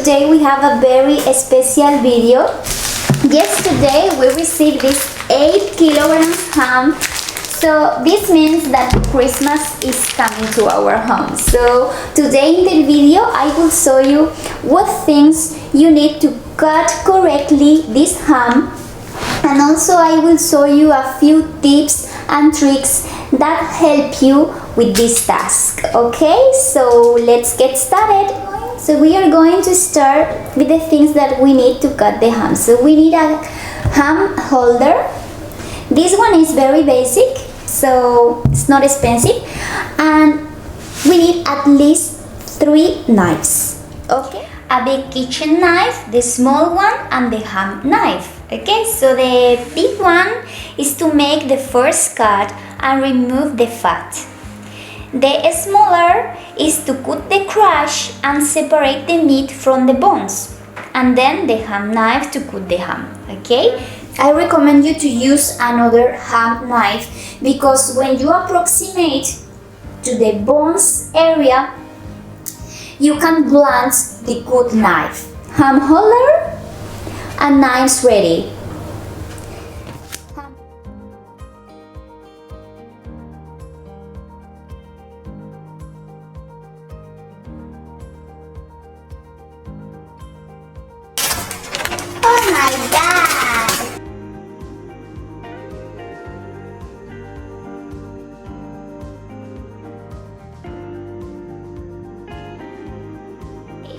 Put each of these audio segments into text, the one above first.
today we have a very special video. Yesterday we received this 8 kilograms ham. So this means that Christmas is coming to our home. So today in the video I will show you what things you need to cut correctly this ham, and also I will show you a few tips and tricks that help you with this task. Okay, so let's get started. So we are going to start with the things that we need to cut the ham. So we need a ham holder. This one is very basic, so it's not expensive, and we need at least 3 knives. Okay, a big kitchen knife, the small one, and the ham knife. Okay, so the big one is to make the first cut and remove the fat. The smaller is to cut the crush and separate the meat from the bones, and then the ham knife to cut the ham. Okay, I recommend you to use another ham knife because when you approximate to the bones area, you can blunt the good knife. Ham holder and knives ready. Oh my God!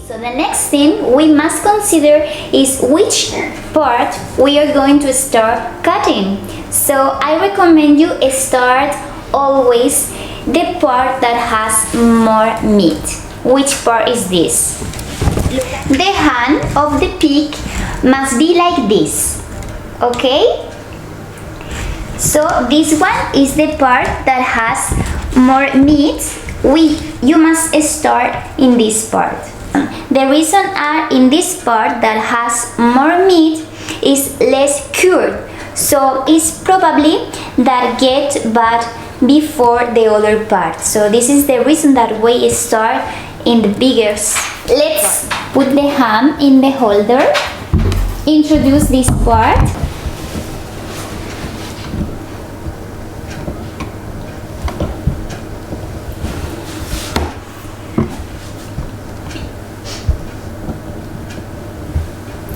So the next thing we must consider is which part we are going to start cutting. So I recommend you start always the part that has more meat. Which part is this? The hand of the pig must be like this. Okay? So this one is the part that has more meat. You must start in this part. The reason are in this part that has more meat is less cured, so it's probably that get bad before the other part. So this is the reason that we start in the biggest. Let's put the ham in the holder. Introduce this part.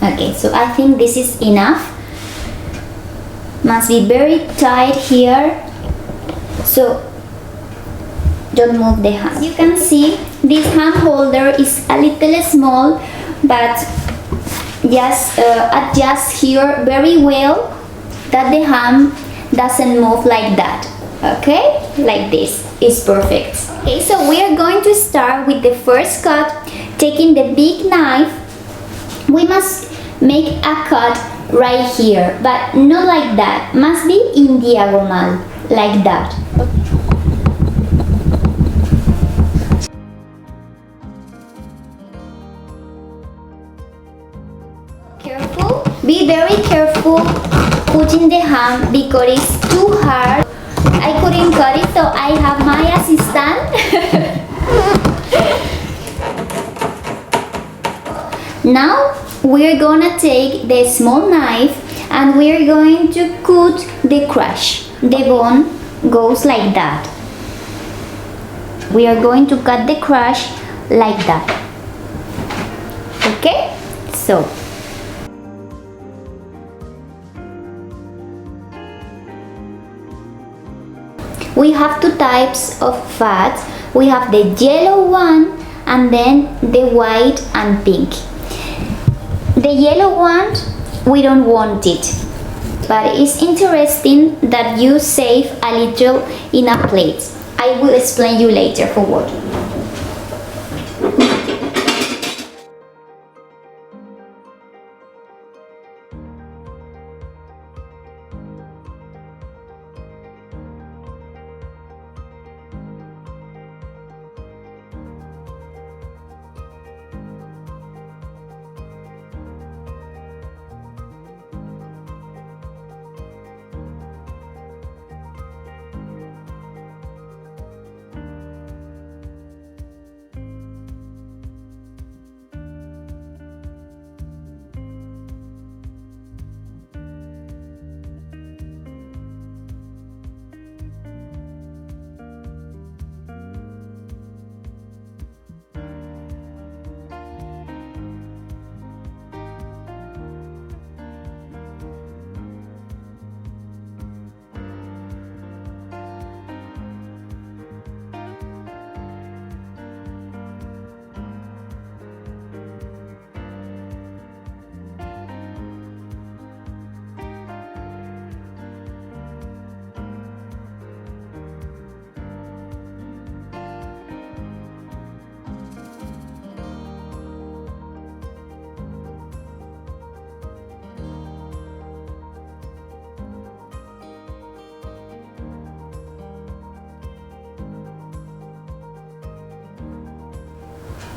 Okay, so I think this is enough. Must be very tight here, so don't move the ham. You can see this ham holder is a little small, but just adjust here very well that the ham doesn't move like that. Okay, like this is perfect. Okay, so we are going to start with the first cut. Taking the big knife, we must make a cut right here, but not like that. Must be in diagonal, like that. Careful, be very careful cutting the ham because it's too hard. I couldn't cut it, so I have my assistant. Now we're gonna take the small knife and we're going to cut the crush. The bone goes like that. We are going to cut the crush like that. Okay? So we have 2 types of fat. We have the yellow one and then the white and pink. The yellow one, we don't want it, but it's interesting that you save a little in a plate. I will explain you later for what.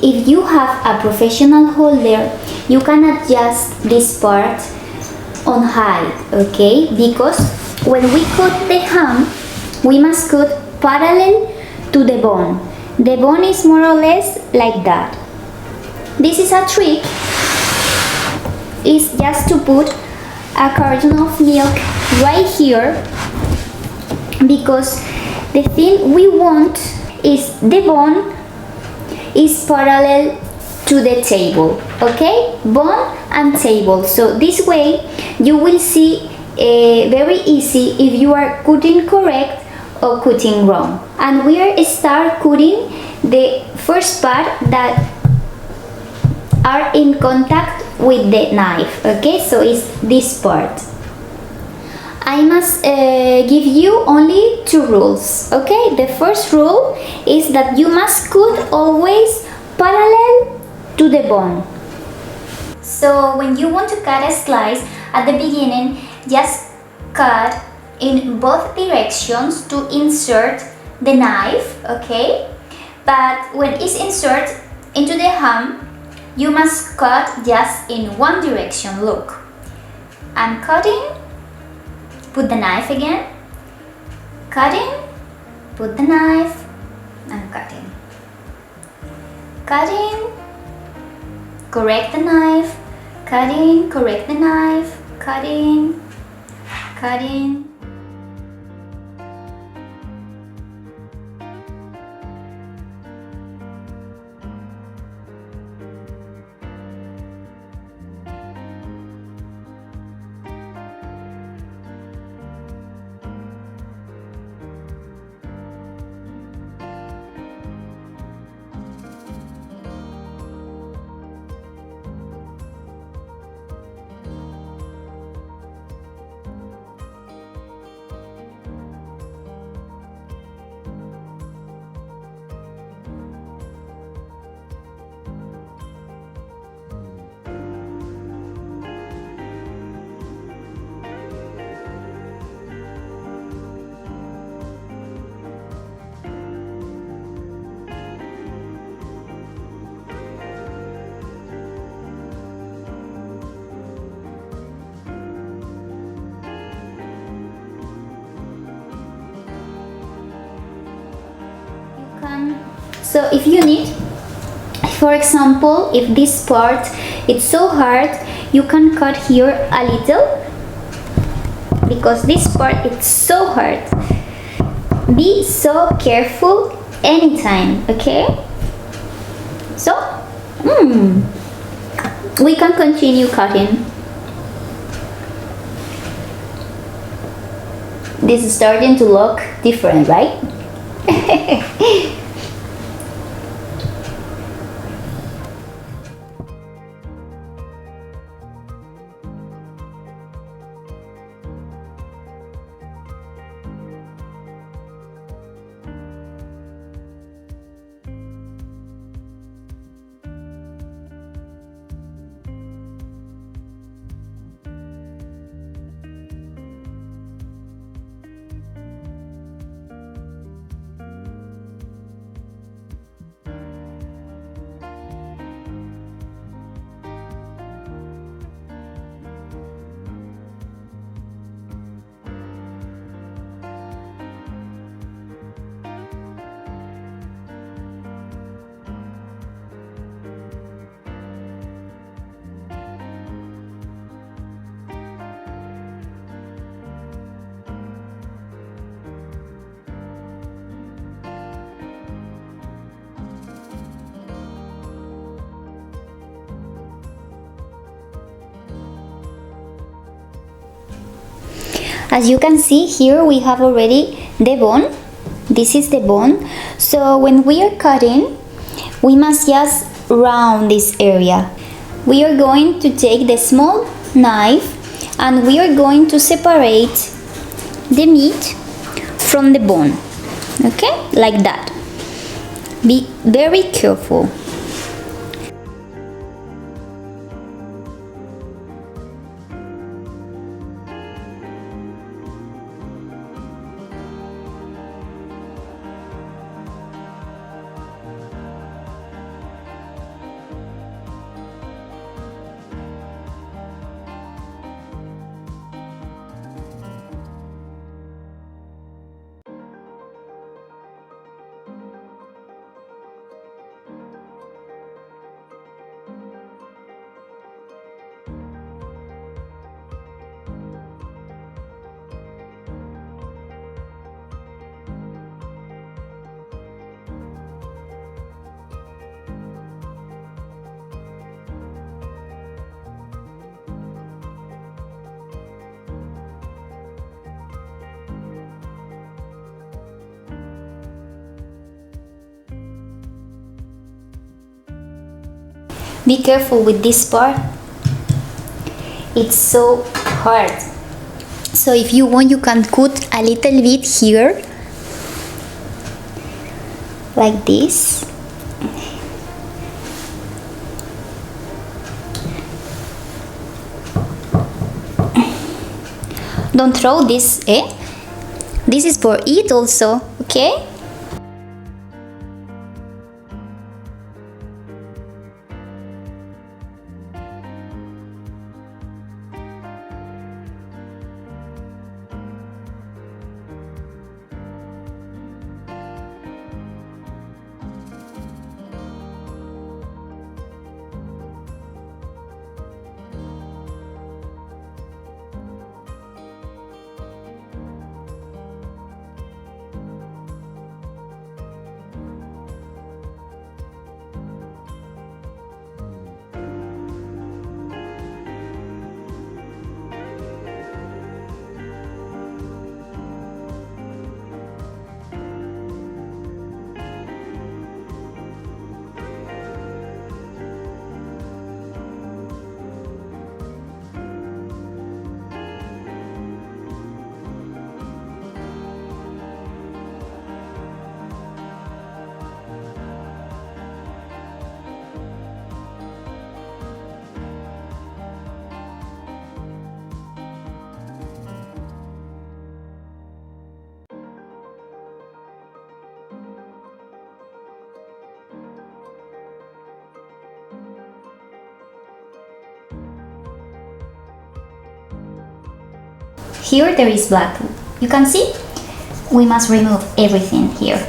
if you have a professional holder, you can adjust this part on height, okay? Because when we cut the ham, we must cut parallel to the bone. The bone is more or less like that. This is a trick, is just to put a carton of milk right here, because the thing we want is the bone is parallel to the table, okay? Bone and table. So this way you will see very easy if you are cutting correct or cutting wrong. And we are start cutting the first part that are in contact with the knife, okay? So it's this part. I must give you only 2 rules, okay? The first rule is that you must cut always parallel to the bone. So when you want to cut a slice at the beginning, just cut in both directions to insert the knife, okay? But when it's inserted into the ham, you must cut just in one direction. Look, I'm cutting, put the knife again, cutting, put the knife, and cutting. Cutting, correct the knife, cutting, correct the knife, cutting, cutting. So if you need, for example, if this part it's so hard, you can cut here a little, because this part it's so hard. Be so careful anytime, okay? So we can continue cutting. This is starting to look different, right? As you can see here, we have already the bone. This is the bone. So when we are cutting, we must just round this area. We are going to take the small knife and we are going to separate the meat from the bone. Okay, like that. Be very careful. Be careful with this part. It's so hard. So if you want, you can cut a little bit here, like this. Don't throw this, eh? This is for eat also, okay? Here there is black. You can see? We must remove everything here.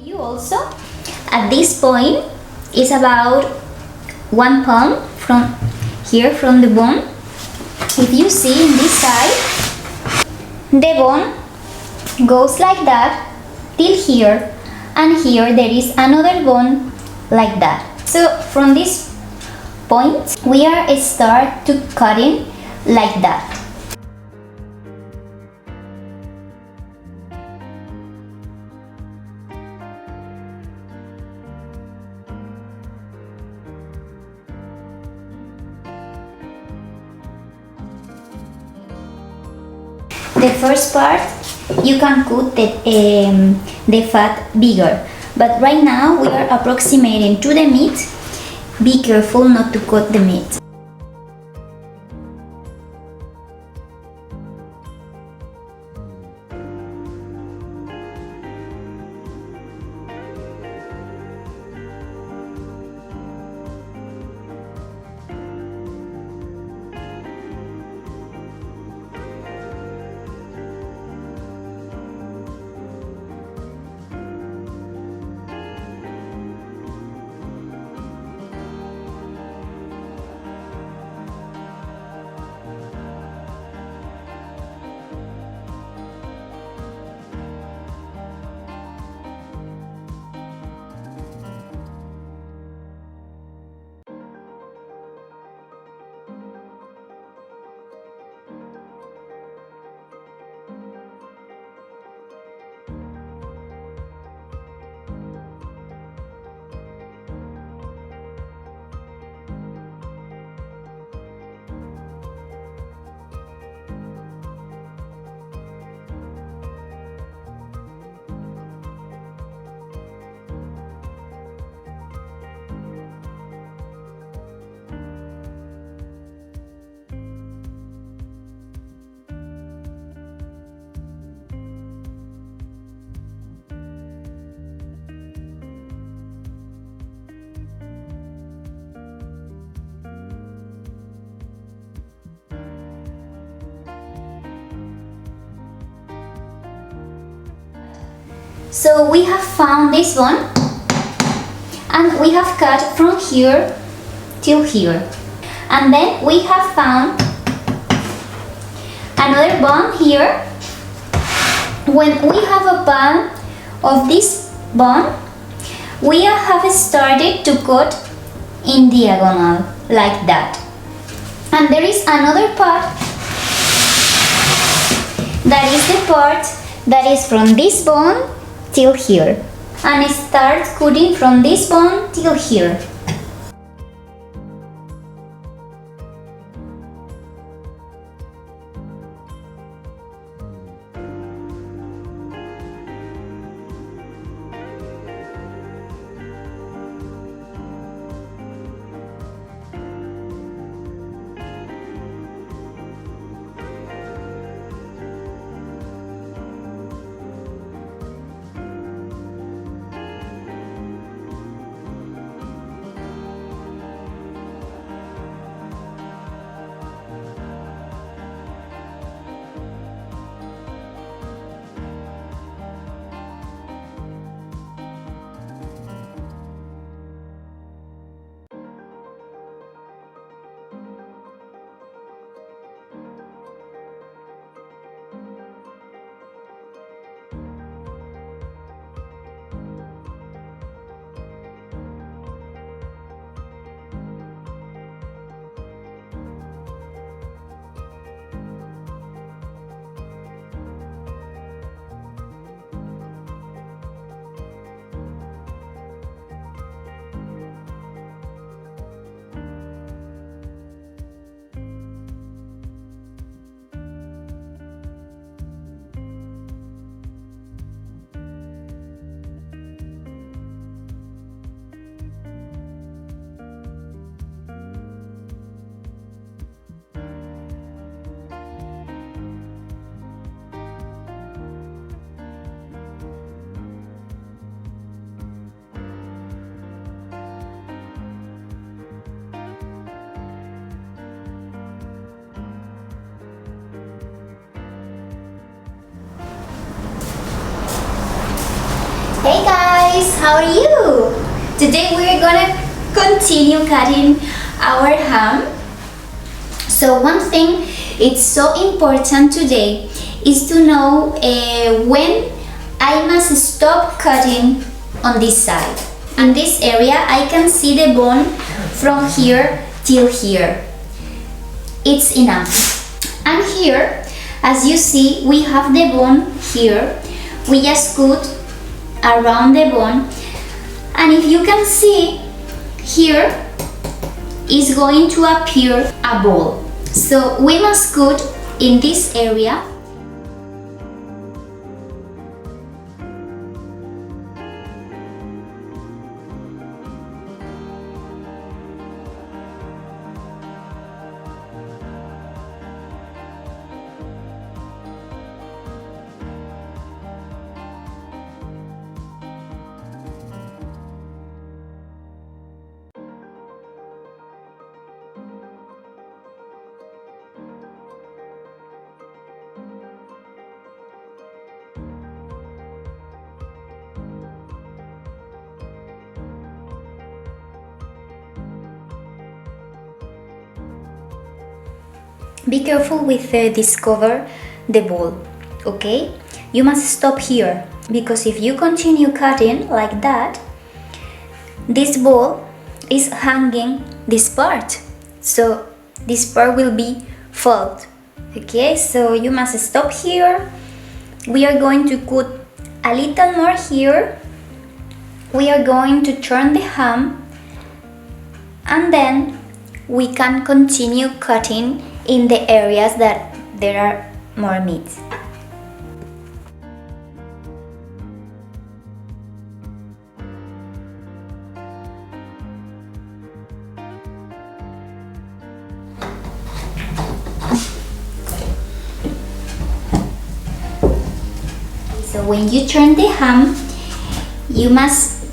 You also, at this point, is about 1 palm from here, from the bone. If you see in this side, the bone goes like that till here, and here there is another bone like that. So from this point, we are start to cutting like that. The first part, you can cut the fat bigger, but right now we are approximating to the meat. Be careful not to cut the meat. So we have found this one, and we have cut from here till here, and then we have found another bone here, When we have a pan of this bone, we have started to cut in diagonal like that. And there is another part that is the part that is from this bone till here, and start cutting from this bone till here. Hey guys, how are you? Today we're gonna continue cutting our ham. So one thing it's so important today is to know when I must stop cutting on this side. In this area I can see the bone from here till here. It's enough. And here, as you see, we have the bone here. We just cut around the bone, and if you can see here is going to appear a ball, so we must cut in this area. Be careful with discover the ball, okay? You must stop here, because if you continue cutting like that, this ball is hanging this part, so this part will be fault, okay? So you must stop here. We are going to cut a little more here. We are going to turn the ham, and then we can continue cutting in the areas that there are more meat. So when you turn the ham, you must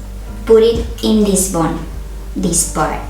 put it in this bone, this part.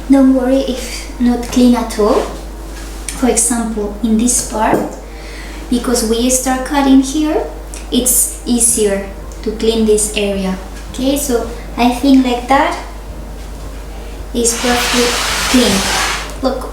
Don't worry if not clean at all. For example, in this part, because we start cutting here, it's easier to clean this area. Okay, so I think like that is perfectly clean. Look.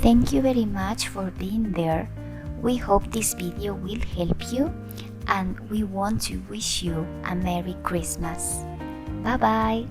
Thank you very much for being there. We hope this video will help you, and we want to wish you a Merry Christmas. Bye bye.